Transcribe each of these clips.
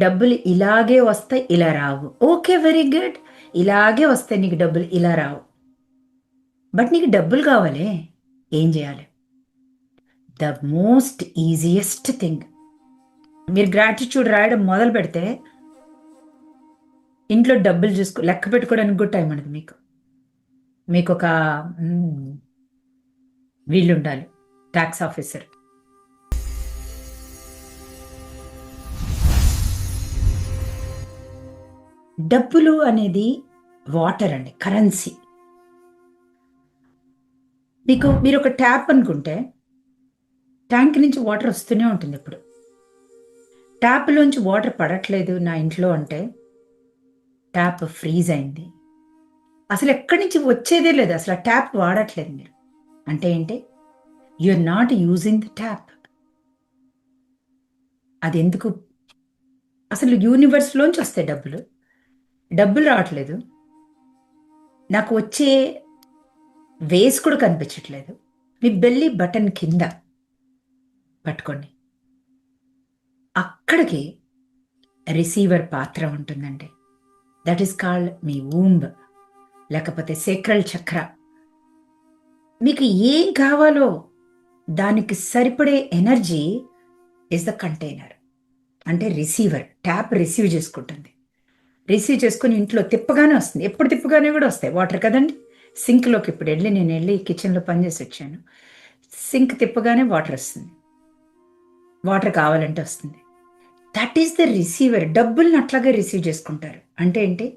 డబ్బులు ఇలాగే వస్తాయి, ఇలా రావు. Okay, very good. ఇలాగే వస్తాయి నీకు డబ్బులు, ఇలా రావు. బట్ నీకు డబ్బులు కావాలి, ఏం చేయాలి? ద మోస్ట్ ఈజియెస్ట్ థింగ్, మీరు గ్రాటిట్యూడ్ రాయడం మొదలు పెడితే ఇంట్లో డబ్బులు లెక్క పెట్టుకోవడానికి కూడా టైం ఉండదు మీకు. మీకు ఒక వీళ్ళు ఉండాలి, ట్యాక్స్ ఆఫీసర్. డబ్బులు అనేది వాటర్ అండి, కరెన్సీ. మీరు ఒక ట్యాప్ అనుకుంటే ట్యాంక్ నుంచి వాటర్ వస్తూనే ఉంటుంది. ఇప్పుడు ట్యాప్లోంచి వాటర్ పడట్లేదు నా ఇంట్లో అంటే ట్యాప్ ఫ్రీజ్ అయింది, అసలు ఎక్కడి నుంచి వచ్చేదే లేదు, అసలు ఆ ట్యాప్ వాడట్లేదు మీరు. అంటే ఏంటి? You are not using the tap. అది ఎందుకు? అసలు యూనివర్స్లోంచి వస్తాయి డబ్బులు రావట్లేదు, నాకు వచ్చే వేస్ కూడా కనిపించట్లేదు. మీ బెల్లి బటన్ కింద పట్టుకోండి, అక్కడికి రిసీవర్ పాత్ర ఉంటుందండి. That is called me womb, లేకపోతే సేక్రల్ చక్ర. మీకు ఏం కావాలో దానికి సరిపడే ఎనర్జీ ఇస్ ద కంటైనర్, అంటే రిసీవర్. ట్యాప్ రిసీవ్ చేసుకుంటుంది, రిసీవ్ చేసుకుని ఇంట్లో తిప్పగానే వస్తుంది. ఎప్పుడు తిప్పగానే కూడా వస్తాయి వాటర్ కదండి. సింక్లోకి ఇప్పుడు నేను వెళ్ళి కిచెన్లో పనిచేసి వచ్చాను, సింక్ తిప్పగానే వాటర్ వస్తుంది, వాటర్ కావాలంటే వస్తుంది. That is the receiver. డబ్బుల్ని అట్లాగే రిసీవ్ చేసుకుంటారు. అంటే ఏంటి?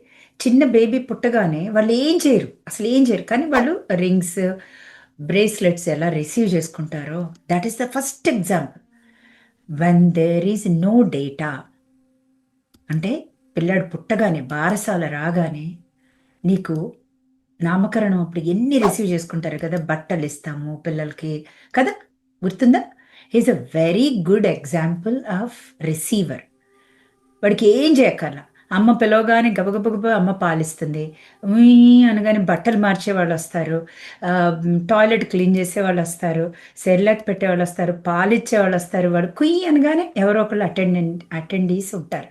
చిన్న బేబీ పుట్టగానే వాళ్ళు ఏం చేయరు, అసలు ఏం చేయరు, కానీ వాళ్ళు రింగ్స్, బ్రేస్లెట్స్ ఎలా రిసీవ్ చేసుకుంటారో, that is the first example. When there is no data, అంటే పిల్లాడు పుట్టగానే, బారసాల రాగానే నీకు నామకరణం అప్పుడు ఎన్ని రిసీవ్ చేసుకుంటారు కదా, బట్టలు ఇస్తాము పిల్లలకి కదా, గుర్తుందా? Is a very good example of receiver. వాడికి ఏం చేయక్కర్లా, అమ్మ పిలవగానే గబగబగబ అమ్మ పాలిస్తుంది, అనగానే బట్టలు మార్చే వాళ్ళు వస్తారు, టాయిలెట్ క్లీన్ చేసే వాళ్ళు వస్తారు, సెర్లాక్ పెట్టే వాళ్ళు వస్తారు, పాలిచ్చే వాళ్ళు వస్తారు, వాడు కుయ్యి అనగానే ఎవరో ఒకళ్ళు అటెండీస్ ఉంటారు.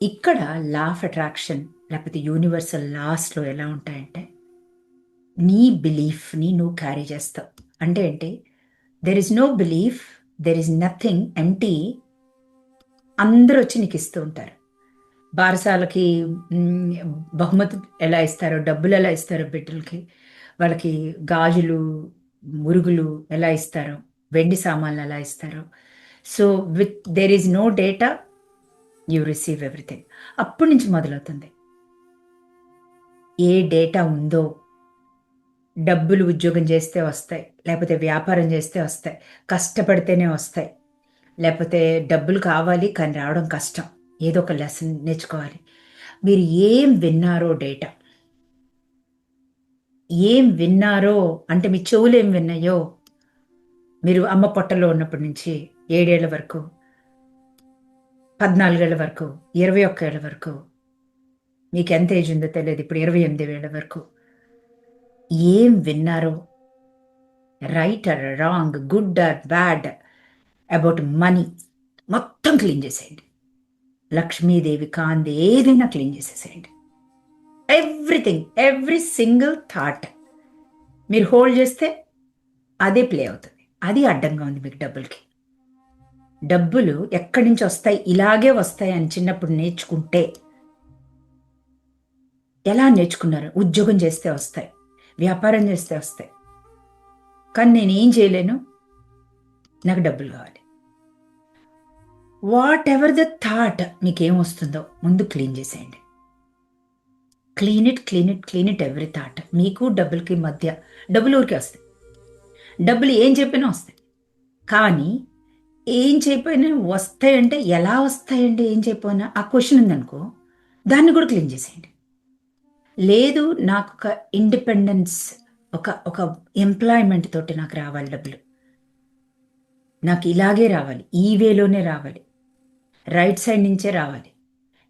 ఇక్కడ లా ఆఫ్ అట్రాక్షన్ లేకపోతే యూనివర్సల్ లాస్లో ఎలా ఉంటాయంటే, నీ బిలీఫ్ని నువ్వు క్యారీ చేస్తావు. అంటే ఏంటి? There is no belief, there is nothing, empty. అందరూ వచ్చి నీకు ఇస్తూ ఉంటారు. బారసాలకి బహుమతి ఎలా ఇస్తారో, డబ్బులు ఎలా ఇస్తారో బిడ్డలకి, వాళ్ళకి గాజులు, మురుగులు ఎలా ఇస్తారో, వెండి సామాన్లు ఎలా ఇస్తారో. So there is no data, you receive everything. అప్పటి నుంచి మొదలవుతుంది. ఏ డేటా ఉందో, డబ్బులు ఉద్యోగం చేస్తే వస్తాయి, లేకపోతే వ్యాపారం చేస్తే వస్తాయి, కష్టపడితేనే వస్తాయి, లేకపోతే డబ్బులు కావాలి కానీ రావడం కష్టం, ఏదో ఒక లెసన్ నేర్చుకోవాలి. మీరు ఏం విన్నారో డేటా, ఏం విన్నారో అంటే మీ చెవులు ఏం విన్నాయో, మీరు అమ్మ పొట్టలో ఉన్నప్పటి నుంచి 7 ఏళ్ల వరకు, 14 ఏళ్ల వరకు, 21 ఏళ్ల వరకు, మీకు ఎంత ఏజ్ ఉందో తెలియదు, ఇప్పుడు 28 ఏళ్ల వరకు ఏం విన్నారో, right or wrong, good or bad, about money, మొత్తం క్లీన్ చేసేయండి. లక్ష్మీదేవి కాంది ఏదైనా క్లీన్ చేసేసేయండి. ఎవ్రీథింగ్, ఎవ్రీ సింగిల్ థాట్ మీరు హోల్డ్ చేస్తే అదే ప్లే అవుతుంది. అది అడ్డంగా ఉంది మీకు డబ్బులకి. డబ్బులు ఎక్కడి నుంచి వస్తాయి, ఇలాగే వస్తాయి అని చిన్నప్పుడు నేర్చుకుంటే, ఎలా నేర్చుకున్నారు? ఉద్యోగం చేస్తే వస్తాయి, వ్యాపారం చేస్తే వస్తాయి, కానీ నేనేం చేయలేను, నాకు డబ్బులు కావాలి. వాట్ ఎవర్ ద థాట్ మీకేం వస్తుందో ముందు క్లీన్ చేసేయండి. Clean it, clean it, clean it every thought. మీకు డబ్బులకి మధ్య, డబ్బులు ఊరికే వస్తాయి, డబ్బులు ఏం చెప్పినా వస్తాయి, కానీ ఏం చెప్పినా వస్తాయంటే ఎలా వస్తాయండి? ఏం చెప్పినా ఆ క్వశ్చన్ ఉందనుకో, దాన్ని కూడా క్లీన్ చేసేయండి. లేదు, నాకు ఒక ఇండిపెండెన్స్, ఒక ఒక ఎంప్లాయ్మెంట్ తోటి నాకు రావాలి డబ్బులు, నాకు ఇలాగే రావాలి, ఈ వేలోనే రావాలి, రైట్ సైడ్ నుంచే రావాలి,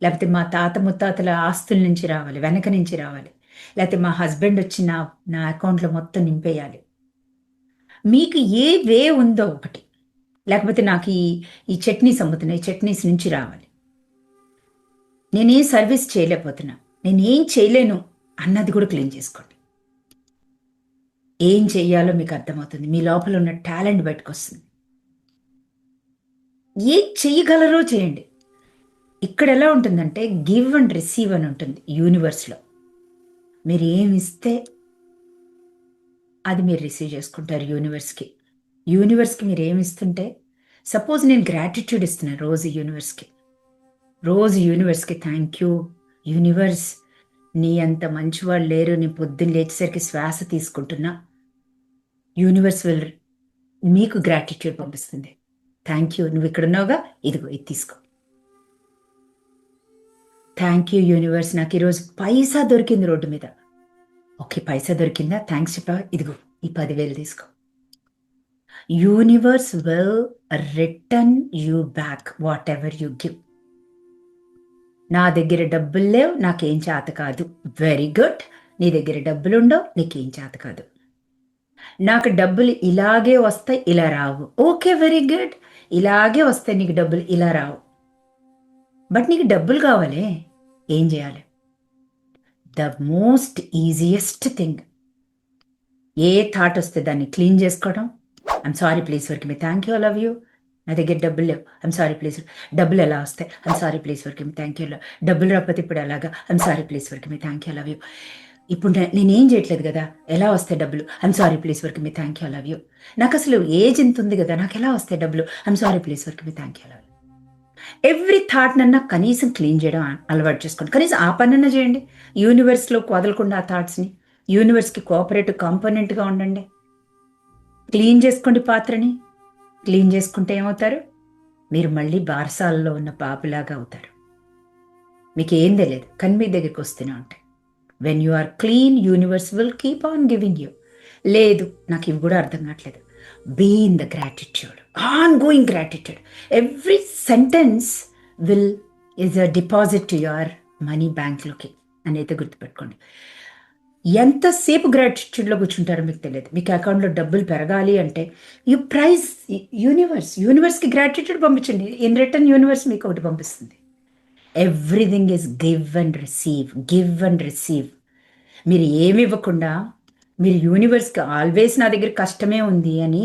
లేకపోతే మా తాత ముత్తాతల ఆస్తుల నుంచి రావాలి, వెనక నుంచి రావాలి, లేకపోతే మా హస్బెండ్ వచ్చి నా అకౌంట్లో మొత్తం నింపేయాలి. మీకు ఏ వే ఉందో ఒకటి, లేకపోతే నాకు ఈ చట్నీస్ అమ్ముతున్నాయి, చట్నీస్ నుంచి రావాలి, నేనేం సర్వీస్ చేయలేకపోతున్నా, నేనేం చేయలేను అన్నది కూడా క్లీన్ చేసుకోండి. ఏం చెయ్యాలో మీకు అర్థమవుతుంది. మీ లోపల ఉన్న టాలెంట్ బయటకు వస్తుంది. ఏం చెయ్యగలరో చేయండి. ఇక్కడ ఎలా ఉంటుందంటే గివ్ అండ్ రిసీవ్ అని ఉంటుంది యూనివర్స్లో. మీరు ఏమి ఇస్తే అది మీరు రిసీవ్ చేసుకుంటారు యూనివర్స్కి. యూనివర్స్కి మీరు ఏమి ఇస్తుంటే, సపోజ్ నేను గ్రాటిట్యూడ్ ఇస్తున్నాను రోజు యూనివర్స్కి. రోజు యూనివర్స్కి థ్యాంక్ యూ యూనివర్స్, నీ అంత మంచివాళ్ళు లేరు, నీ పొద్దున్న లేచేసరికి శ్వాస తీసుకుంటున్నా. యూనివర్స్ విల్ మీకు గ్రాటిట్యూడ్ పంపిస్తుంది. థ్యాంక్ యూ, నువ్వు ఇక్కడ ఉన్నావుగా, ఇదిగో ఇది తీసుకో. థ్యాంక్ యూ యూనివర్స్, నాకు ఈరోజు పైసా దొరికింది రోడ్డు మీద. ఓకే, పైసా దొరికిందా, థ్యాంక్స్ చెప్పా, ఇదిగో ఈ 10,000 తీసుకో. Universe will return you back what ever you give. నా దగ్గర డబ్బులు లేవు, నాకేం చేత కాదు. Very good. నీ దగ్గర డబ్బులు ఉండవు, నీకేం చేత కాదు. నాకు డబ్బులు ఇలాగే వస్తాయి, ఇలా రావు. Okay, very good. ఇలాగే వస్తాయి నీకు డబ్బులు, ఇలా రావు. బట్ నీకు డబ్బులు కావాలి, ఏం చేయాలి? The most easiest thing, a thought వస్తే దాన్ని క్లీన్ చేసుకోవడం. I'm sorry please work me, thank you, love you. నా దగ్గర డబ్బులు లేవు, ఐమ్ సారీ ప్లీజ్. డబ్బులు ఎలా వస్తాయి? I'm sorry please work me, thank you. డబ్బులు రాకపోతే ఇప్పుడు ఎలాగా? I'm sorry please work me, thank you, love you. ఇప్పుడు నేనేం చేయట్లేదు కదా, ఎలా వస్తాయి డబ్బులు? I'm sorry please work me, thank you, love you. నాకు అసలు ఏజ్ ఎంత ఉంది కదా, నాకు ఎలా వస్తాయి డబ్బులు? I'm sorry please work me, thank you, love you. Every thought నన్నా కనీసం క్లీన్ చేయడం అలవాటు చేసుకోండి. కనీసం ఆ పనన్నా చేయండి. యూనివర్స్లో వదలకుండా ఆ థాట్స్ని. యూనివర్స్కి కోఆపరేటివ్ కాంపోనెంట్గా ఉండండి. క్లీన్ చేసుకోండి పాత్రని. క్లీన్ చేసుకుంటే ఏమవుతారు? మీరు మళ్ళీ బారసాలలో ఉన్న పాపులాగా అవుతారు. మీకు ఏం తెలియదు, కానీ మీ దగ్గరికి వస్తూనే ఉంటాయి. When you are clean, universe will keep on giving you. లేదు, నాకు ఇవి కూడా అర్థం కావట్లేదు. Be in the gratitude, on going gratitude. Every sentence will is a deposit to your money బ్యాంక్లోకి అనేది గుర్తుపెట్టుకోండి. ఎంతసేపు గ్రాటిట్యూడ్లో కూర్చుంటారో మీకు తెలియదు. మీకు అకౌంట్లో డబ్బులు పెరగాలి అంటే యూ ప్రైజ్ యూనివర్స్కి గ్రాటిట్యూడ్ పంపించండి. ఇన్ రిటర్న్ యూనివర్స్ మీకు ఒకటి పంపిస్తుంది. Everything is give and receive, give and receive. మీరు ఏమి ఇవ్వకుండా మీరు యూనివర్స్కి ఆల్వేస్ నా దగ్గర కష్టమే ఉంది అని,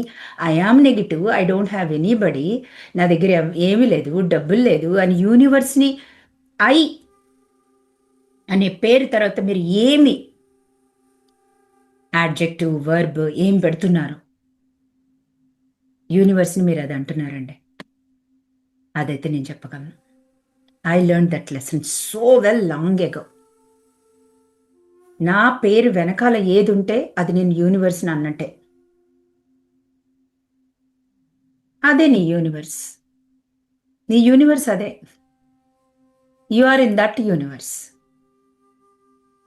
I am negative, I don't have anybody, నా దగ్గర ఏమీ లేదు, డబ్బులు లేదు అని యూనివర్స్ని ఐ అనే పేరు తర్వాత మీరు ఏమి యాడ్జెక్టివ్, వర్బ్ ఏం పెడుతున్నారు, యూనివర్స్ని మీరు అది అంటున్నారండి. అదైతే నేను చెప్పగలను. I learn that lesson so well long ago. నా పేరు వెనకాల ఏది ఉంటే అది నేను యూనివర్స్ని అన్నట్టే. అదే నీ యూనివర్స్. నీ యూనివర్స్ అదే. You are in that universe.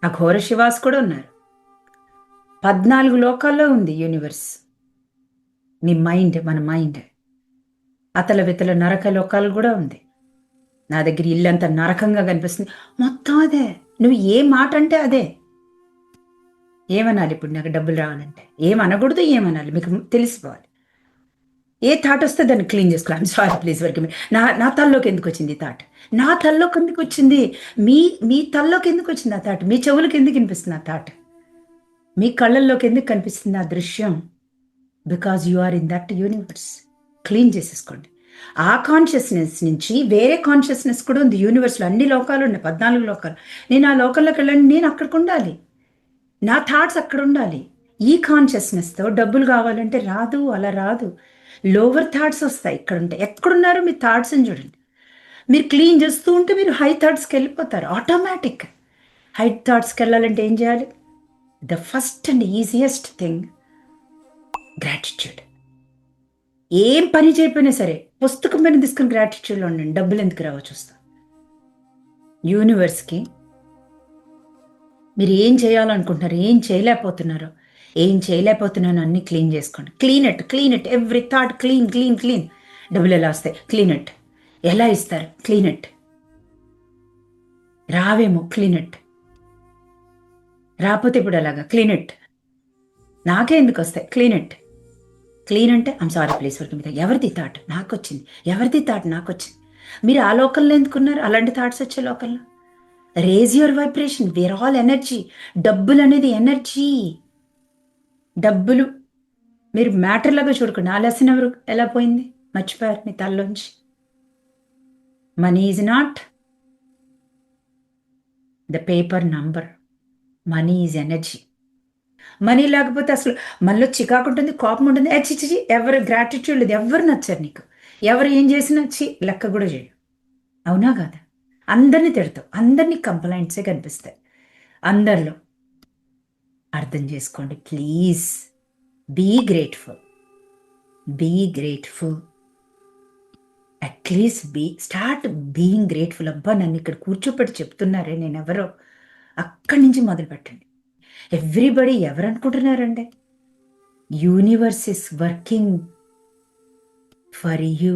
ఆ ఘోర శివాస్ కూడా ఉన్నారు. 14 లోకాల్లో ఉంది యూనివర్స్. నీ మైండ్, మన మైండ్. అతల వితల నరక లోకాలు కూడా ఉంది. నా దగ్గర ఇల్లంతా నరకంగా కనిపిస్తుంది, మొత్తం అదే. నువ్వు ఏ మాట అంటే అదే. ఏమనాలి ఇప్పుడు? నాకు డబ్బులు రావాలంటే ఏమనకూడదు, ఏమనాలి మీకు తెలిసిపోవాలి. ఏ థాట్ వస్తే దాన్ని క్లీన్ చేసుకోవాలి. ఐమ్ సారీ ప్లీజ్ వర్క్ నా తల్లోకి ఎందుకు వచ్చింది ఈ థాట్? నా తల్లోకి ఎందుకు వచ్చింది? మీ తల్లోకి ఎందుకు వచ్చింది ఆ థాట్? మీ చెవులకు ఎందుకు వినిపిస్తుంది ఆ థాట్? మీ కళ్ళల్లోకి ఎందుకు కనిపిస్తుంది ఆ దృశ్యం? Because you are in that universe. Clean చేసేసుకోండి. ఆ కాన్షియస్నెస్ నుంచి వేరే కాన్షియస్నెస్ కూడా ఉంది యూనివర్స్లో. అన్ని లోకాలు ఉన్నాయి, 14 లోకాలు. నేను ఆ లోకంలోకి వెళ్ళండి, నేను అక్కడికి ఉండాలి, నా థాట్స్ అక్కడ ఉండాలి. ఈ కాన్షియస్నెస్తో డబ్బులు కావాలంటే రాదు, అలా రాదు. లోవర్ థాట్స్ వస్తాయి, ఇక్కడ ఉంటాయి. ఎక్కడున్నారో మీ థాట్స్ని చూడండి. మీరు క్లీన్ చేస్తూ ఉంటే మీరు హై థాట్స్కి వెళ్ళిపోతారు ఆటోమేటిక్. హై థాట్స్కి వెళ్ళాలంటే ఏం చేయాలి? The first and easiest thing, gratitude. ఏం పని చేయకపోయినా సరే పుస్తకం పైన తీసుకుని గ్రాటిట్యూడ్లో ఉండండి. డబ్బులు ఎందుకు రావో చూస్తా. యూనివర్స్కి మీరు ఏం చేయాలనుకుంటున్నారు, ఏం చేయలేకపోతున్నారో, ఏం చేయలేకపోతున్నాను అన్ని క్లీన్ చేసుకోండి. Clean it every thought. Clean. డబ్బులు ఎలా వస్తాయి? Clean it. ఎలా ఇస్తారు? Clean it. రావేమో, క్లీన్ ఇట్. రాకపోతే ఇప్పుడు ఎలాగా? Clean it. నాకే ఎందుకు వస్తాయి? Clean it. క్లీన్ అంటే ఐమ్ సారీ ప్లీజ్ వర్క్ మీద. ఎవరిది థాట్? నాకు వచ్చింది. ఎవరిది థాట్? నాకు వచ్చింది. మీరు ఆ లోకల్లో ఎందుకున్నారు? అలాంటి థాట్స్ వచ్చే లోకల్లో raise your vibration. Where all energy. డబ్బులు అనేది ఎనర్జీ. డబ్బులు మీరు మ్యాటర్ లాగా చూడకండి. ఆ లెసన్ ఎలా పోయింది? మర్చిపోయారు మీ తల్లోంచి. Money is not the paper number. Money is energy. Money లేకపోతే అసలు మనలో చికాకు ఉంటుంది, కోపం ఉంటుంది. చిచి, ఎవరు గ్రాటిట్యూడ్ లేదు, ఎవరు నచ్చారు నీకు, ఎవరు ఏం చేసినా లెక్క కూడా చేయు. అవునా కాదా? అందరినీ తిడతావు, అందరినీ కంప్లైంట్సే కనిపిస్తాయి అందరిలో. అర్థం చేసుకోండి please. Be grateful. Be grateful. At least start being grateful. అబ్బా నన్ను ఇక్కడ కూర్చోపెట్టి చెప్తున్నారే నేను ఎవరో, అక్కడి నుంచి మొదలు పెట్టండి. ఎవ్రీబడి ఎవరనుకుంటున్నారండి? Universe is working for you.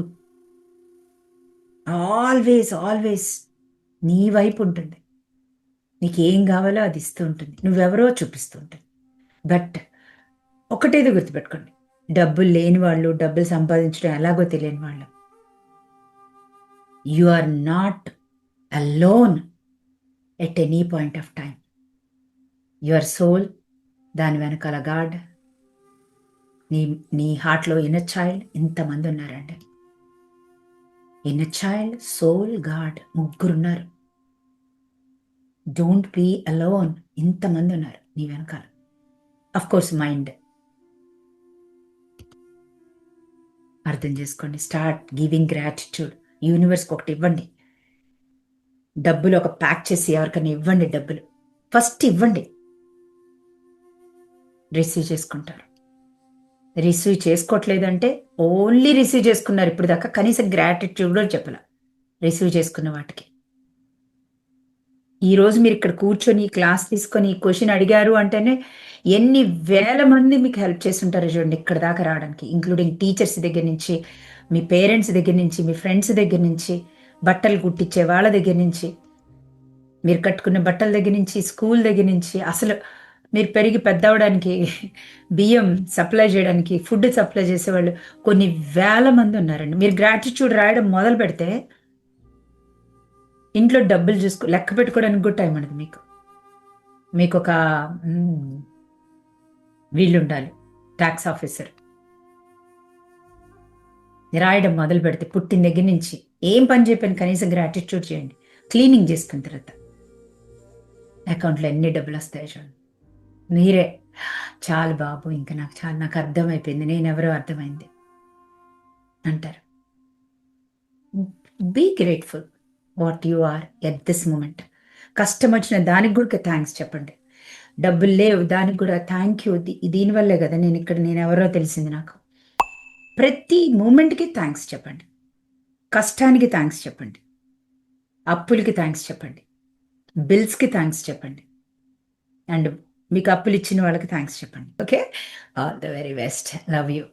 Always always నీ వైపు ఉంటుంది. నీకేం కావాలో అది ఇస్తూ ఉంటుంది. నువ్వెవరో చూపిస్తూ ఉంటుంది. బట్ ఒకటేదో గుర్తుపెట్టుకోండి, డబ్బులు లేని వాళ్ళు, డబ్బులు సంపాదించడం ఎలాగో తెలియని వాళ్ళు, you are not alone at any point of time. Your soul, దాని వెనకాల గాడ్, నీ హార్ట్లో ఇన్నర్ చైల్డ్, ఇంతమంది ఉన్నారండి. ఇన్నర్ చైల్డ్, సోల్, గాడ్, ముగ్గురున్నారు. Don't be alone. ఇంతమంది ఉన్నారు నీ వెనకాల. Of course mind. అర్థం చేసుకోండి. Start giving gratitude. యూనివర్స్కి ఒకటి ఇవ్వండి. డబ్బులు ఒక ప్యాక్ చేసి ఎవరికైనా ఇవ్వండి. డబ్బులు ఫస్ట్ ఇవ్వండి, రిసీవ్ చేసుకుంటారు. రిసీవ్ చేసుకోవట్లేదంటే ఓన్లీ రిసీవ్ చేసుకున్నారు ఇప్పుడు దాకా, కనీసం గ్రాటిట్యూడ్ కూడా చెప్పాల రిసీవ్ చేసుకున్న వాటికి. ఈరోజు మీరు ఇక్కడ కూర్చొని క్లాస్ తీసుకొని ఈ క్వశ్చన్ అడిగారు అంటేనే ఎన్ని వేల మంది మీకు హెల్ప్ చేస్తుంటారు చూడండి ఇక్కడ దాకా రావడానికి. ఇంక్లూడింగ్ టీచర్స్ దగ్గర నుంచి, మీ పేరెంట్స్ దగ్గర నుంచి, మీ ఫ్రెండ్స్ దగ్గర నుంచి, బట్టలు కుట్టించే వాళ్ళ దగ్గర నుంచి, మీరు కట్టుకున్న బట్టల దగ్గర నుంచి, స్కూల్ దగ్గర నుంచి, అసలు మీరు పెరిగి పెద్ద అవడానికి బియ్యం సప్లై చేయడానికి, ఫుడ్ సప్లై చేసేవాళ్ళు కొన్ని వేల మంది ఉన్నారండి. మీరు గ్రాటిట్యూడ్ రాయడం మొదలు పెడితే ఇంట్లో డబ్బులు లెక్క పెట్టుకోవడానికి కూడా టైం ఉండదు మీకు. మీకు ఒక వీళ్ళు ఉండాలి, ట్యాక్స్ ఆఫీసర్. రాయడం మొదలు పెడితే పుట్టిన దగ్గర నుంచి ఏం పని చెప్పాను, కనీసం గ్రాటిట్యూడ్ చేయండి. క్లీనింగ్ చేసుకున్న తర్వాత అకౌంట్లో ఎన్ని డబ్బులు వస్తాయో చూడండి. మీరే చాలు బాబు, ఇంకా నాకు అర్థమైపోయింది, నేనెవరో అర్థమైంది అంటారు. Be grateful what you are at this moment. కష్టం వచ్చిన దానికి కూడా థ్యాంక్స్ చెప్పండి. డబ్బులు లేవు దానికి కూడా థ్యాంక్ యూ, దీనివల్లే కదా నేను ఎవరో తెలిసింది నాకు. ప్రతి మూమెంట్కి థ్యాంక్స్ చెప్పండి. కష్టానికి థ్యాంక్స్ చెప్పండి, అప్పులకి థ్యాంక్స్ చెప్పండి, బిల్స్కి థ్యాంక్స్ చెప్పండి, అండ్ మీకు అప్పులు ఇచ్చిన వాళ్ళకి థ్యాంక్స్ చెప్పండి. Okay, all the very best. Love you.